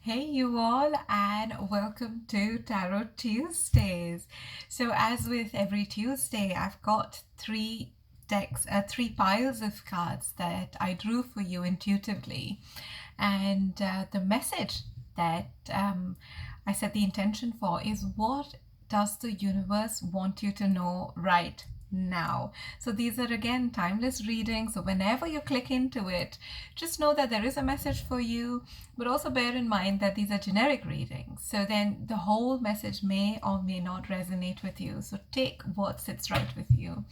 Hey you all, and welcome to Tarot Tuesdays. So as with every Tuesday, I've got three piles of cards that I drew for you intuitively. And the message that I set the intention for is, what does the universe want you to know right now? So these are again timeless readings. So whenever you click into it, just know that there is a message for you, but also bear in mind that these are generic readings. So then the whole message may or may not resonate with you. So take what sits right with you.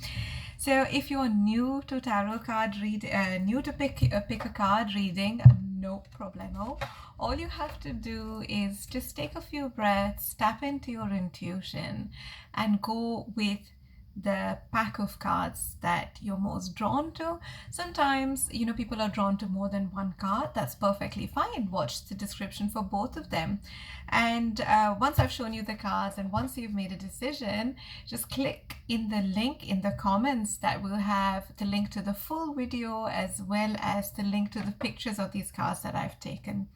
So if you're new to tarot card new to pick a card reading, no problemo. All you have to do is just take a few breaths, tap into your intuition, and go with the pack of cards that you're most drawn to. Sometimes, people are drawn to more than one card. That's perfectly fine. Watch the description for both of them. And once I've shown you the cards and once you've made a decision, just click in the link in the comments that will have the link to the full video as well as the link to the pictures of these cards that I've taken.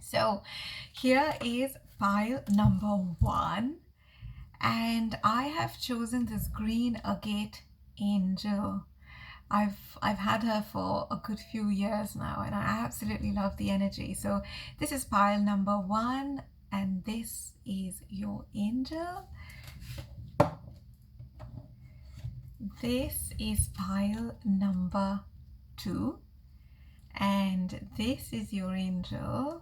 So here is pile number 1. And I have chosen this green agate angel. I've had her for a good few years now, and I absolutely love the energy. So this is pile number 1, and this is your angel. This is pile number 2, and this is your angel.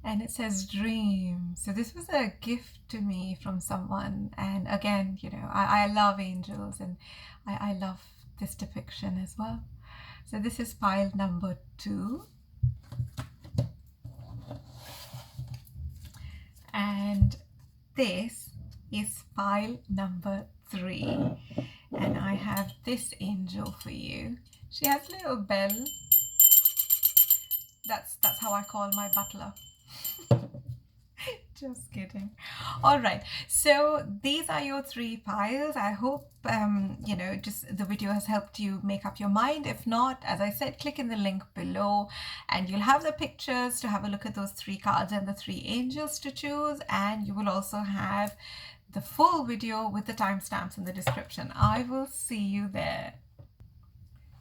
And it says dream. So this was a gift to me from someone. And again, I love angels, and I love this depiction as well. So this is pile number 2. And this is pile number 3. And I have this angel for you. She has a little bell. That's how I call my butler. Just kidding. All right, so these are your 3 piles. I hope just the video has helped you make up your mind. If not, as I said, click in the link below and you'll have the pictures to have a look at those 3 cards and the 3 angels to choose, and you will also have the full video with the timestamps in the description. I will see you there.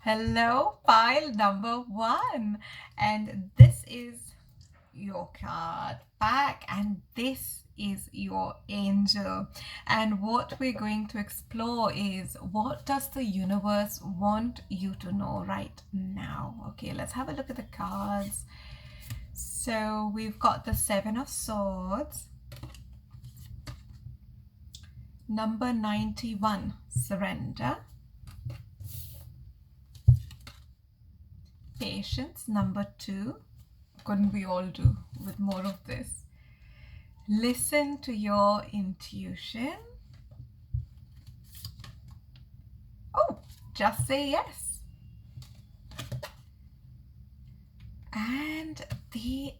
Hello, pile number 1, and this is your card back, and this is your angel. And what we're going to explore is, what does the universe want you to know right now? Okay, let's have a look at the cards. So we've got the 7 of Swords, number 91, surrender, patience, number 2. Couldn't we all do with more of this? Listen to your intuition. Oh, just say yes. And the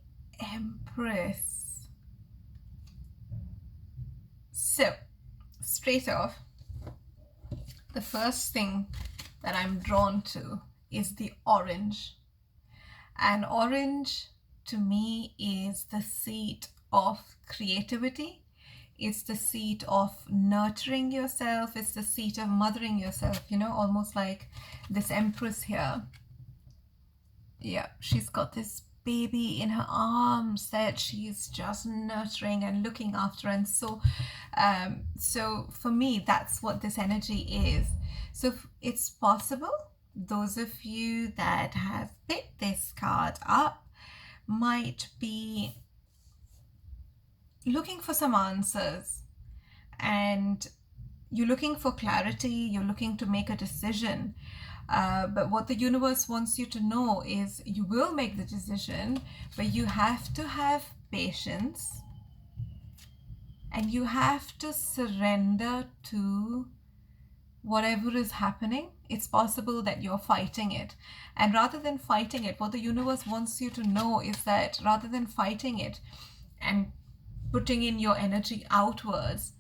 Empress. So, straight off, the first thing that I'm drawn to is the orange. And orange, to me, is the seat of creativity. It's the seat of nurturing yourself. It's the seat of mothering yourself, almost like this Empress here. Yeah, she's got this baby in her arms that she's just nurturing and looking after. And so for me, that's what this energy is. So it's possible those of you that have picked this card up might be looking for some answers, and you're looking for clarity, you're looking to make a decision, but what the universe wants you to know is, you will make the decision, but you have to have patience and you have to surrender to whatever is happening. It's possible that you're fighting it, and rather than fighting it, what the universe wants you to know is that rather than fighting it and putting in your energy outwards,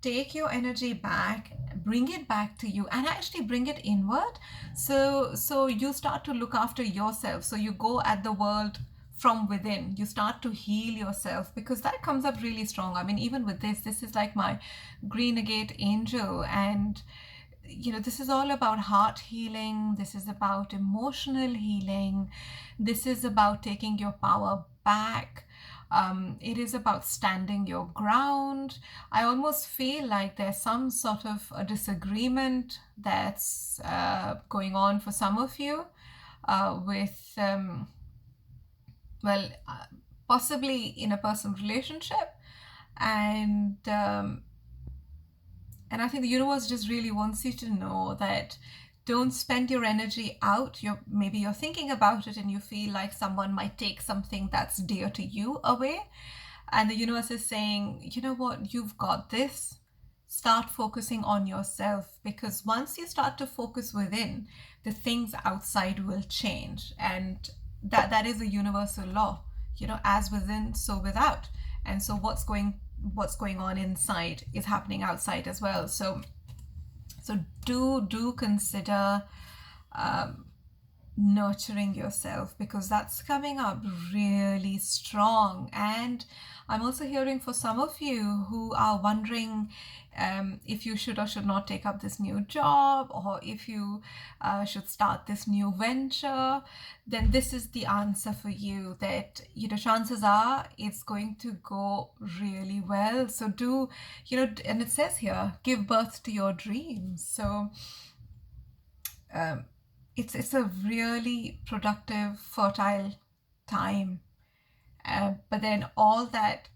take your energy back, bring it back to you, and actually bring it inward. So you start to look after yourself. So you go at the world from within. You start to heal yourself, because that comes up really strong. I mean, even with this is like my green agate angel, and this is all about heart healing. This is about emotional healing. This is about taking your power back. It is about standing your ground. I almost feel like there's some sort of a disagreement that's going on for some of you with, well, possibly in a personal relationship. And I think the universe just really wants you to know that don't spend your energy out. Maybe you're thinking about it and you feel like someone might take something that's dear to you away. And the universe is saying, you know what, you've got this. Start focusing on yourself, because once you start to focus within, the things outside will change. And that is a universal law, as within, so without. And so what's going on inside is happening outside as well. So do consider nurturing yourself, because that's coming up really strong. And I'm also hearing for some of you who are wondering if you should or should not take up this new job, or if you should start this new venture, then this is the answer for you, that chances are it's going to go really well. So do, and it says here, give birth to your dreams. So it's a really productive, fertile time. But then all that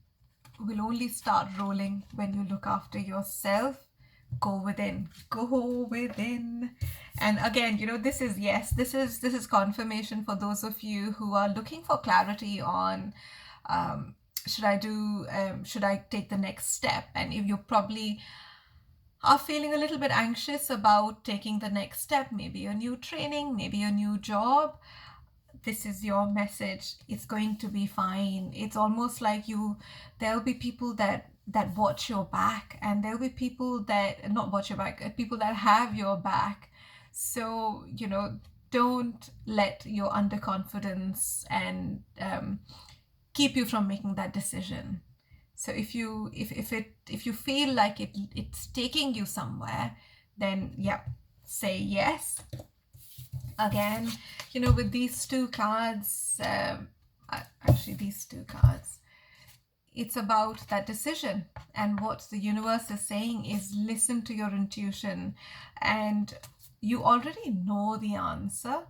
will only start rolling when you look after yourself. Go within. And again, this is confirmation for those of you who are looking for clarity on should I take the next step. And if you probably are feeling a little bit anxious about taking the next step, maybe a new training, maybe a new job, this is your message. It's going to be fine. It's almost like there'll be people that watch your back, and there'll be people that not watch your back, people that have your back. So don't let your underconfidence and keep you from making that decision. So if you feel like it's taking you somewhere, then say yes. Again, with these two cards, these two cards, it's about that decision. And what the universe is saying is listen to your intuition, and you already know the answer.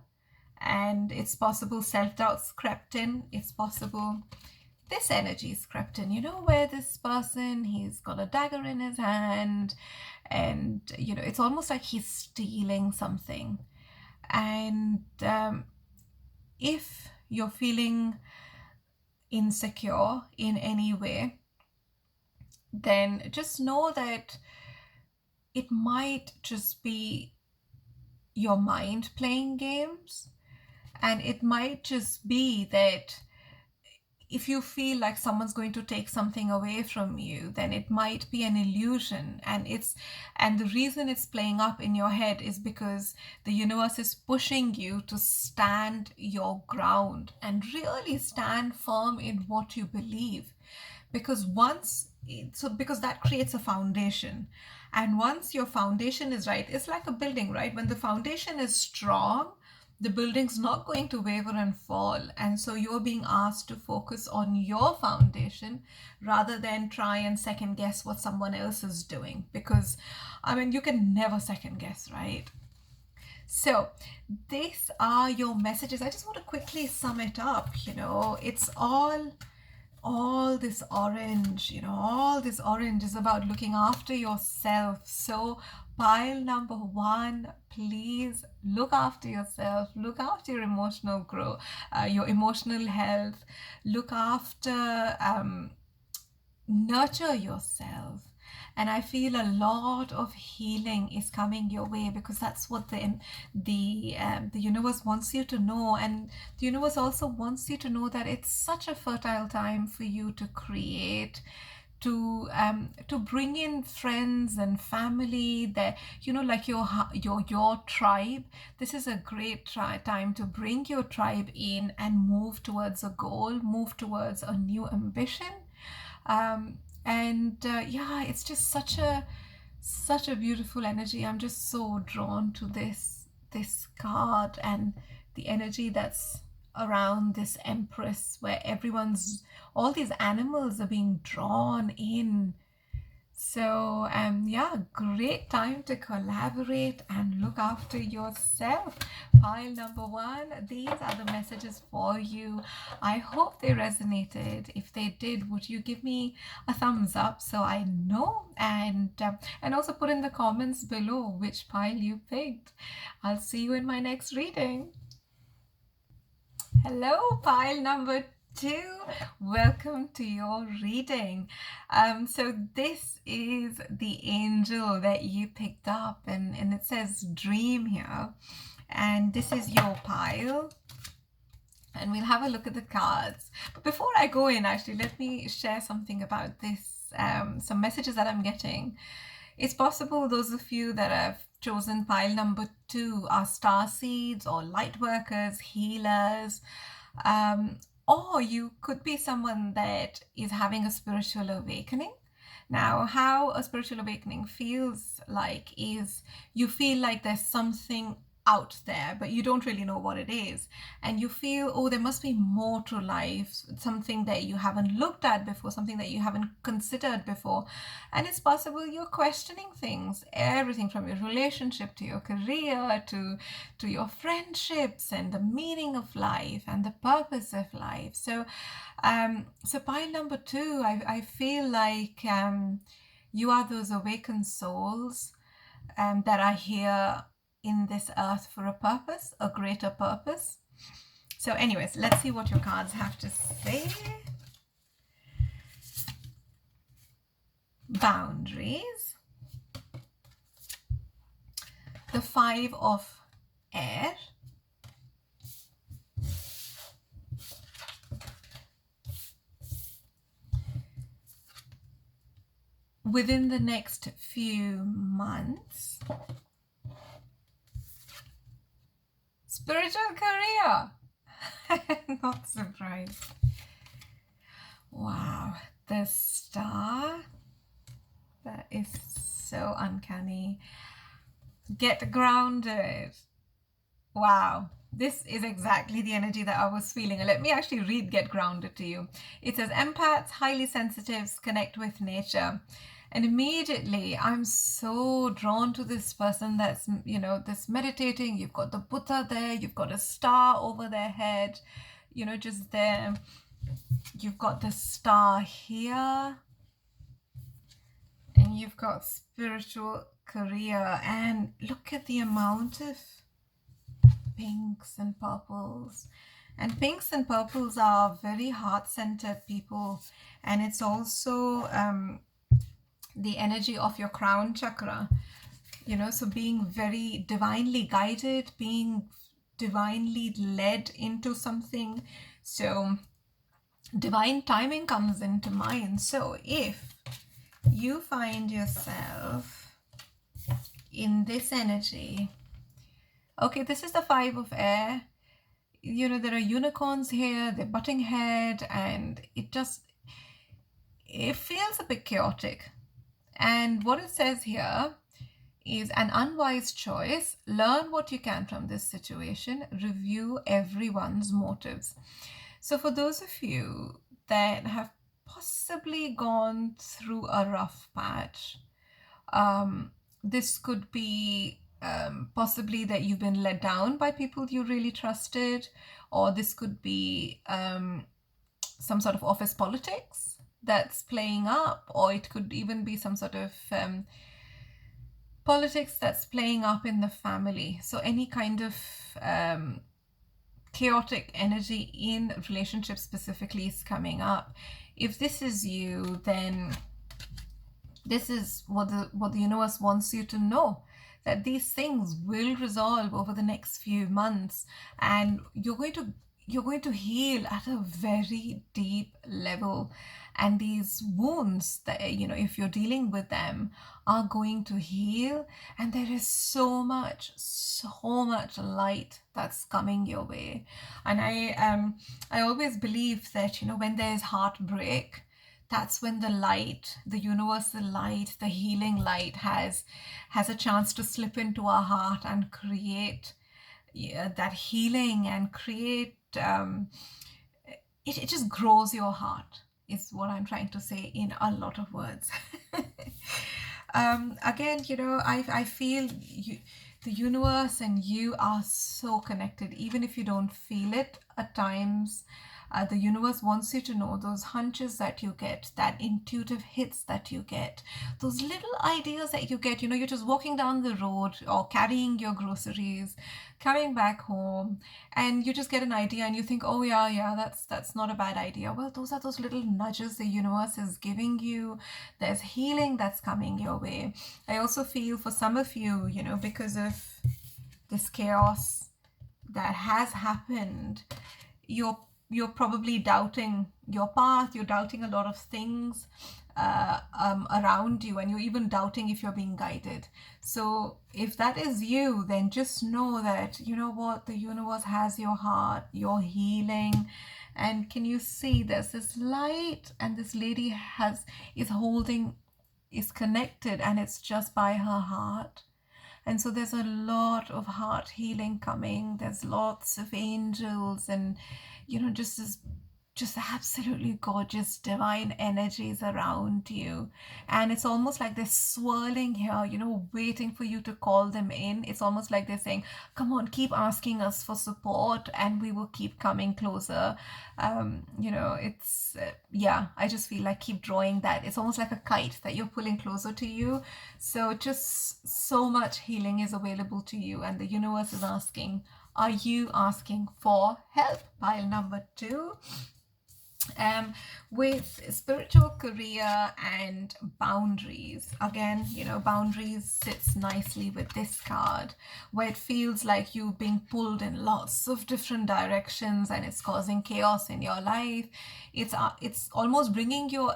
And it's possible self-doubt's crept in. It's possible this energy's crept in, where this person, he's got a dagger in his hand, and it's almost like he's stealing something. And if you're feeling insecure in any way, then just know that it might just be your mind playing games. And it might just be that if you feel like someone's going to take something away from you, then it might be an illusion. And the reason it's playing up in your head is because the universe is pushing you to stand your ground and really stand firm in what you believe. Because that creates a foundation. And once your foundation is right, it's like a building, right? When the foundation is strong, the building's not going to waver and fall. And so you're being asked to focus on your foundation rather than try and second guess what someone else is doing. Because, you can never second guess, right? So these are your messages. I just want to quickly sum it up. It's all this orange, all this orange is about looking after yourself. So pile number 1, please look after yourself, look after your emotional growth, your emotional health, look after, nurture yourself. And I feel a lot of healing is coming your way, because that's what the universe wants you to know. And the universe also wants you to know that it's such a fertile time for you to create, to bring in friends and family that, you know, like your tribe. This is a great time to bring your tribe in and move towards a goal, move towards a new ambition. Yeah, it's just such a beautiful energy. I'm just so drawn to this card and the energy that's around this Empress, where all these animals are being drawn in. So yeah, great time to collaborate and look after yourself. Pile number one, these are the messages for you. I hope they resonated. If they did, would you give me a thumbs up so I know? And also put in the comments below which pile you picked. I'll see you in my next reading. Hello, pile number two. Welcome to your reading. So this is the angel that you picked up, and it says dream here. And this is your pile. And we'll have a look at the cards. But before I go in, actually, let me share something about this, some messages that I'm getting. It's possible those of you that have chosen pile number two are star seeds or light workers, healers, or you could be someone that is having a spiritual awakening. Now, how a spiritual awakening feels like is you feel like there's something out there, but you don't really know what it is. And you feel, oh, there must be more to life, something that you haven't looked at before, something that you haven't considered before. And it's possible you're questioning things, everything from your relationship to your career to your friendships and the meaning of life and the purpose of life. So pile number two, I feel like you are those awakened souls that are here in this earth for a purpose, a greater purpose. So anyways, let's see what your cards have to say. Boundaries. The 5 of air. Within the next few months. Spiritual career. Not surprised. Wow, the star. That is so uncanny. Get grounded. Wow, this is exactly the energy that I was feeling. Let me actually read Get Grounded to you. It says, empaths, highly sensitives, connect with nature. And immediately I'm so drawn to this person that's, you know, this meditating. You've got the Buddha there, you've got a star over their head, you know, just there. You've got the star here. And you've got spiritual career. And look at the amount of pinks and purples. And pinks and purples are very heart-centered people. And it's also the energy of your crown chakra, you know, so being very divinely guided, being divinely led into something. So divine timing comes into mind. So if you find yourself in this energy, okay, this is the 5 of air, you know, there are unicorns here, they're butting head, and it feels a bit chaotic. And what it says here is an unwise choice. Learn what you can from this situation. Review everyone's motives. So for those of you that have possibly gone through a rough patch, this could be possibly that you've been let down by people you really trusted, or this could be some sort of office politics that's playing up, or it could even be some sort of politics that's playing up in the family. So any kind of chaotic energy in relationships specifically is coming up. If this is you, then this is what the universe wants you to know, that these things will resolve over the next few months, and you're going to you're going to heal at a very deep level. And these wounds that, if you're dealing with them, are going to heal. And there is so much light that's coming your way. And I always believe that, when there's heartbreak, that's when the light, the universal light, the healing light has a chance to slip into our heart and create, that healing, and create, it just grows your heart, is what I'm trying to say in a lot of words. Again, I feel the universe and you are so connected, even if you don't feel it at times. The universe wants you to know those hunches that you get, that intuitive hits that you get, those little ideas that you get. You're just walking down the road or carrying your groceries, coming back home, and you just get an idea and you think, oh yeah, that's not a bad idea. Well, those are those little nudges the universe is giving you. There's healing that's coming your way. I also feel for some of you, because of this chaos that has happened, you're probably doubting your path. You're doubting a lot of things around you, and you're even doubting if you're being guided. So if that is you, then just know that, what, the universe has your heart, your healing. And can you see there's this light, and this lady is connected, and it's just by her heart. And so there's a lot of heart healing coming. There's lots of angels, and just absolutely gorgeous divine energies around you. And it's almost like they're swirling here, waiting for you to call them in. It's almost like they're saying, come on, keep asking us for support, and we will keep coming closer. It's yeah, I just feel like keep drawing that. It's almost like a kite that you're pulling closer to you. So just so much healing is available to you, and the universe is asking, are you asking for help? Pile number 2. With spiritual career and boundaries. Again, boundaries sits nicely with this card, where it feels like you're being pulled in lots of different directions, and it's causing chaos in your life. It's almost bringing your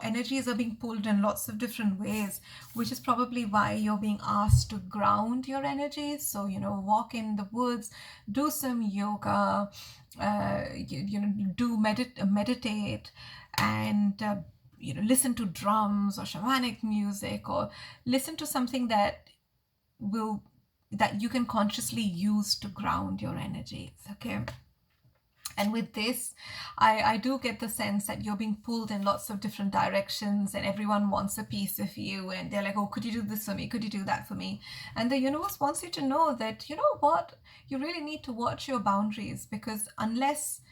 energies are being pulled in lots of different ways, which is probably why you're being asked to ground your energies. So, walk in the woods, do some yoga, meditate, and listen to drums or shamanic music, or listen to something that you can consciously use to ground your energies. Okay. And with this, I do get the sense that you're being pulled in lots of different directions, and everyone wants a piece of you, and they're like, oh, could you do this for me? Could you do that for me? And the universe wants you to know that, what? You really need to watch your boundaries, because unless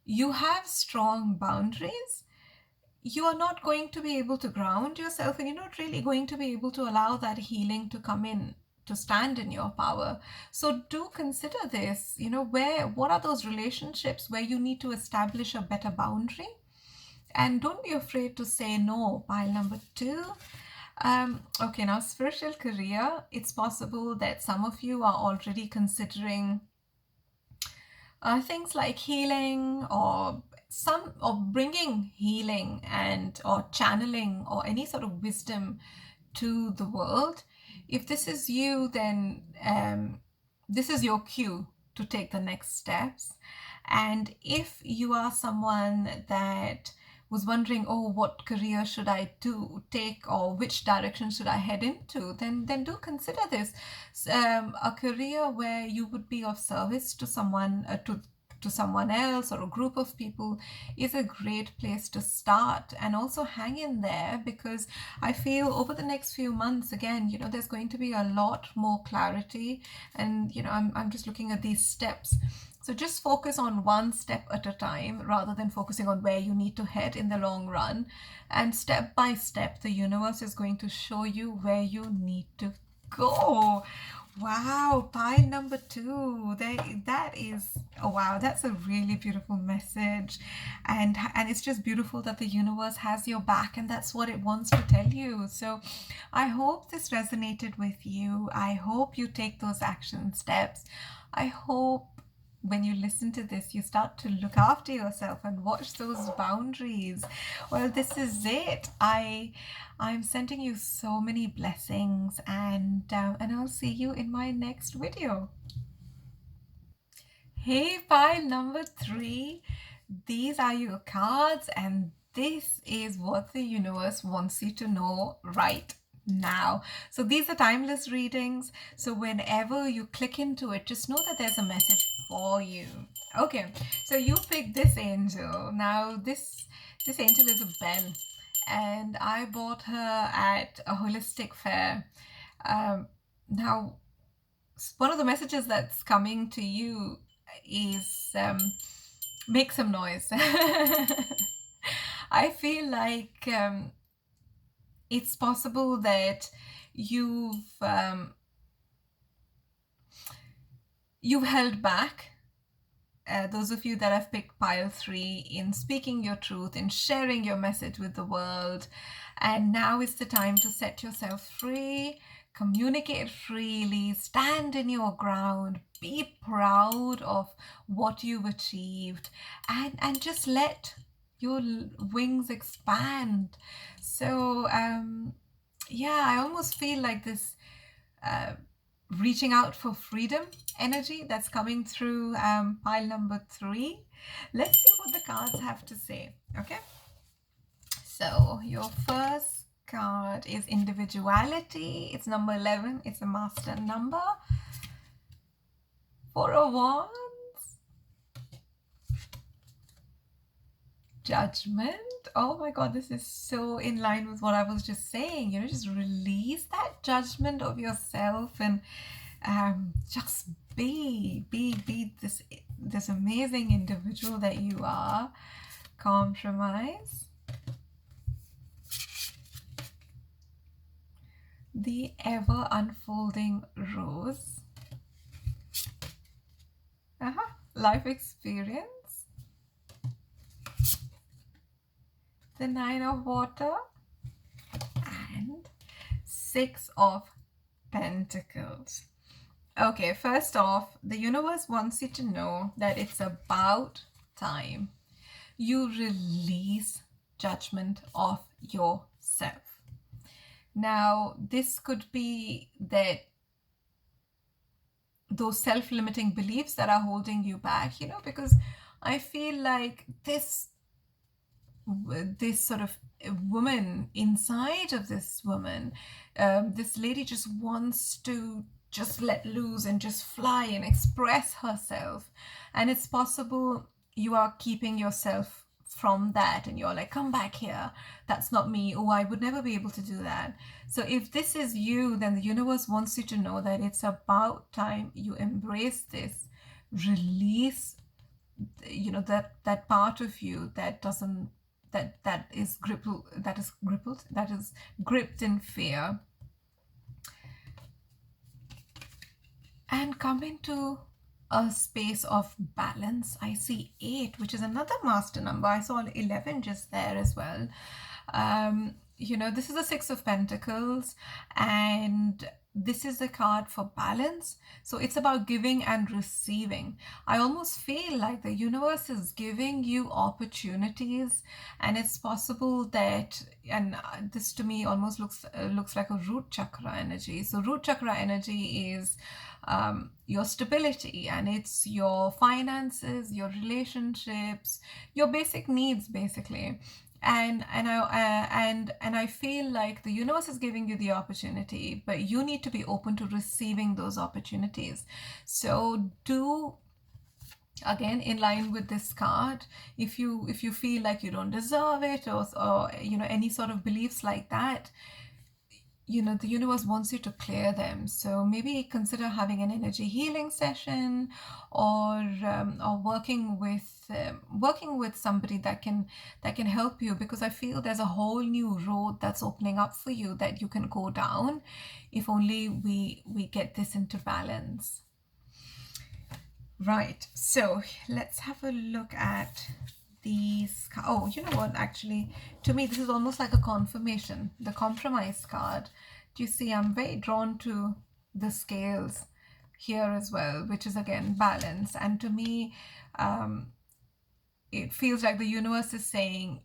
you have strong boundaries, you are not going to be able to ground yourself, and you're not really going to be able to allow that healing to come in, to stand in your power. So do consider this, what are those relationships where you need to establish a better boundary? And don't be afraid to say no. Pile number 2. Okay, now spiritual career. It's possible that some of you are already considering things like healing, or bringing healing and or channeling or any sort of wisdom to the world. If this is you, then this is your cue to take the next steps. And if you are someone that was wondering, oh, what career should I take, or which direction should I head into, then do consider this. A career where you would be of service to someone, to someone else or a group of people, is a great place to start. And also hang in there, because I feel over the next few months, again, there's going to be a lot more clarity. And I'm just looking at these steps. So just focus on one step at a time, rather than focusing on where you need to head in the long run. And step by step, the universe is going to show you where you need to go. Wow, pile number 2. That is, oh wow, that's a really beautiful message. And it's just beautiful that the universe has your back, and that's what it wants to tell you. So I hope this resonated with you. I hope you take those action steps. I hope when you listen to this, you start to look after yourself and watch those boundaries. Well, this is it. I'm sending you so many blessings, and I'll see you in my next video. Hey, pile number 3. These are your cards, and this is what the universe wants you to know right now. So these are timeless readings. So whenever you click into it, just know that there's a message for you. Okay, so you picked this angel. Now this angel is a bell, and I bought her at a holistic fair. Now, one of the messages that's coming to you is make some noise. I feel like it's possible that you've held back. Those of you that have picked pile 3 in speaking your truth, in sharing your message with the world, and now is the time to set yourself free, communicate freely, stand in your ground, be proud of what you've achieved, and just let your wings expand. So yeah, I almost feel like this reaching out for freedom energy that's coming through pile number 3. Let's see what the cards have to say. Okay, so your first card is individuality. It's number 11. It's a master number. 4 of Wands. Judgment. Oh my god, this is so in line with what I was just saying. You know, just release that judgment of yourself and just be this amazing individual that you are. Compromise. The ever unfolding rose. Life experience. The 9 of water and 6 of pentacles. Okay, first off, the universe wants you to know that it's about time you release judgment of yourself. Now, this could be that those self-limiting beliefs that are holding you back, you know, because I feel like this sort of woman inside of this woman, this lady just wants to just let loose and just fly and express herself. And it's possible you are keeping yourself from that and you're like, come back here, that's not me, oh, I would never be able to do that. So if this is you, then the universe wants you to know that it's about time you embrace this, release, you know, that part of you that doesn't, that is gripped in fear, and come into a space of balance. I see 8, which is another master number. I saw 11 just there as well. You know, this is the 6 of Pentacles, and this is a card for balance. So it's about giving and receiving. I almost feel like the universe is giving you opportunities, and it's possible that, and this to me almost looks like a root chakra energy. So root chakra energy is your stability, and it's your finances, your relationships, your basic needs, basically. And I feel like the universe is giving you the opportunity, but you need to be open to receiving those opportunities. So do, again, in line with this card, if you feel like you don't deserve it, or you know, any sort of beliefs like that, you know, the universe wants you to clear them. So maybe consider having an energy healing session, or working with somebody that can help you, because I feel there's a whole new road that's opening up for you that you can go down if only we get this into balance. Right, so let's have a look at these. Oh, you know what, actually, to me this is almost like a confirmation, the compromise card. Do you see, I'm very drawn to the scales, here as well, which is again balance. And to me, um, it feels like the universe is saying,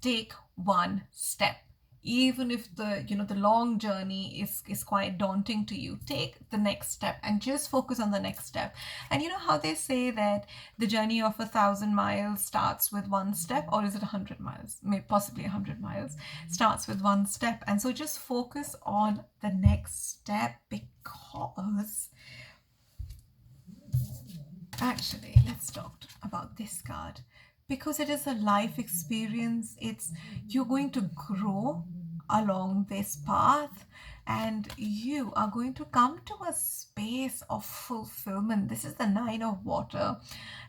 take one step. Even if the long journey is quite daunting to you, take the next step and just focus on the next step. And you know how they say that the journey of 1,000 miles starts with one step, or is it 100 miles, maybe possibly 100 miles starts with one step. And so just focus on the next step, because actually, let's talk about this card, because it is a life experience. It's you're going to grow along this path, and you are going to come to a space of fulfillment. This is the Nine of Water,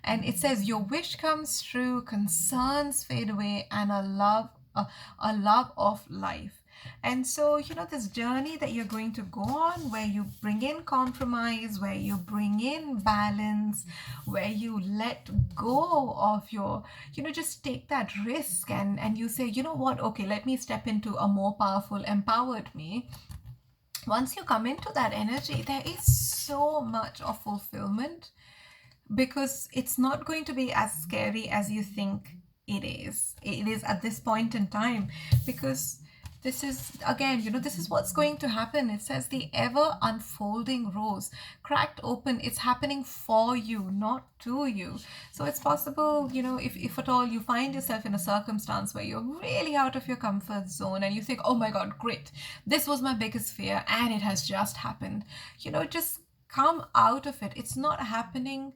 and it says your wish comes true, concerns fade away, and a love of life. And so, this journey that you're going to go on, where you bring in compromise, where you bring in balance, where you let go of your, just take that risk, and you say, you know what, okay, let me step into a more powerful, empowered me. Once you come into that energy, there is so much of fulfillment, because it's not going to be as scary as you think it is. It is at this point in time, because this is, again, this is what's going to happen. It says the ever unfolding rose cracked open. It's happening for you, not to you. So it's possible, if at all you find yourself in a circumstance where you're really out of your comfort zone and you think, oh my God, great, this was my biggest fear and it has just happened. Just come out of it. It's not happening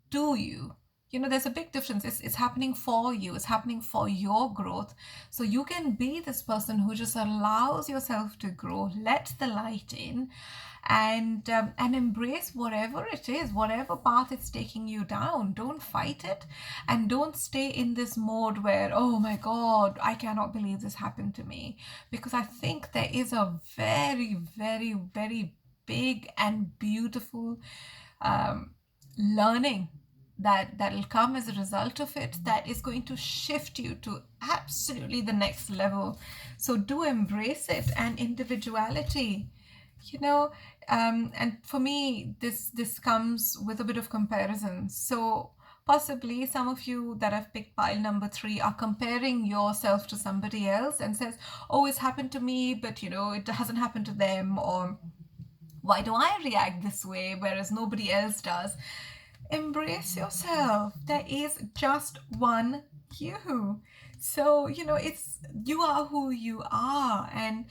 to you. There's a big difference. It's happening for you. It's happening for your growth. So you can be this person who just allows yourself to grow, let the light in, and embrace whatever it is, whatever path it's taking you down. Don't fight it, and don't stay in this mode where, oh my God, I cannot believe this happened to me. Because I think there is a very, very, very big and beautiful learning that'll come as a result of it, that is going to shift you to absolutely the next level. So do embrace it. And individuality, and for me, this comes with a bit of comparison. So possibly some of you that have picked pile number 3 are comparing yourself to somebody else and says, oh, it's happened to me, but it hasn't happened to them, or why do I react this way whereas nobody else does? Embrace yourself. There is just one you. So, it's, you are who you are, and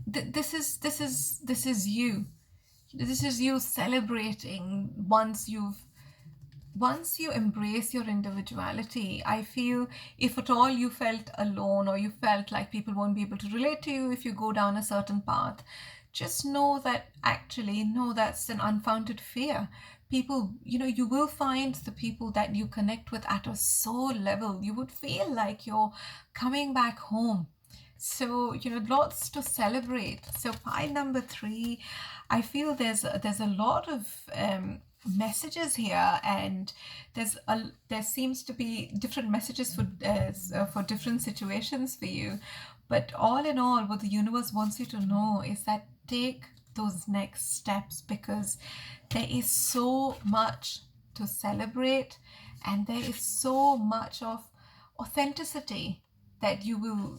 this is you. This is you celebrating. Once you embrace your individuality, I feel, if at all you felt alone, or you felt like people won't be able to relate to you if you go down a certain path, just know that actually, no, that's an unfounded fear. People, you will find the people that you connect with at a soul level. You would feel like you're coming back home. So, lots to celebrate. So pile number 3, I feel there's a lot of messages here, and there seems to be different messages for different situations for you. But all in all, what the universe wants you to know is that take those next steps, because there is so much to celebrate, and there is so much of authenticity that you'll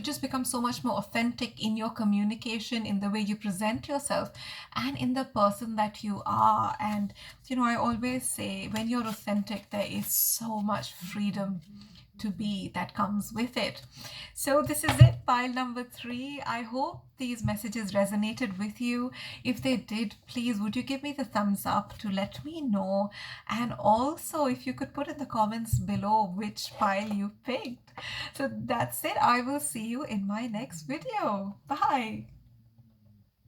just become so much more authentic in your communication, in the way you present yourself, and in the person that you are. And I always say, when you're authentic, there is so much freedom to be that comes with it. So this is it, pile number 3. I hope these messages resonated with you. If they did, please would you give me the thumbs up to let me know, and also if you could put in the comments below which pile you picked. So that's it. I will see you in my next video. Bye.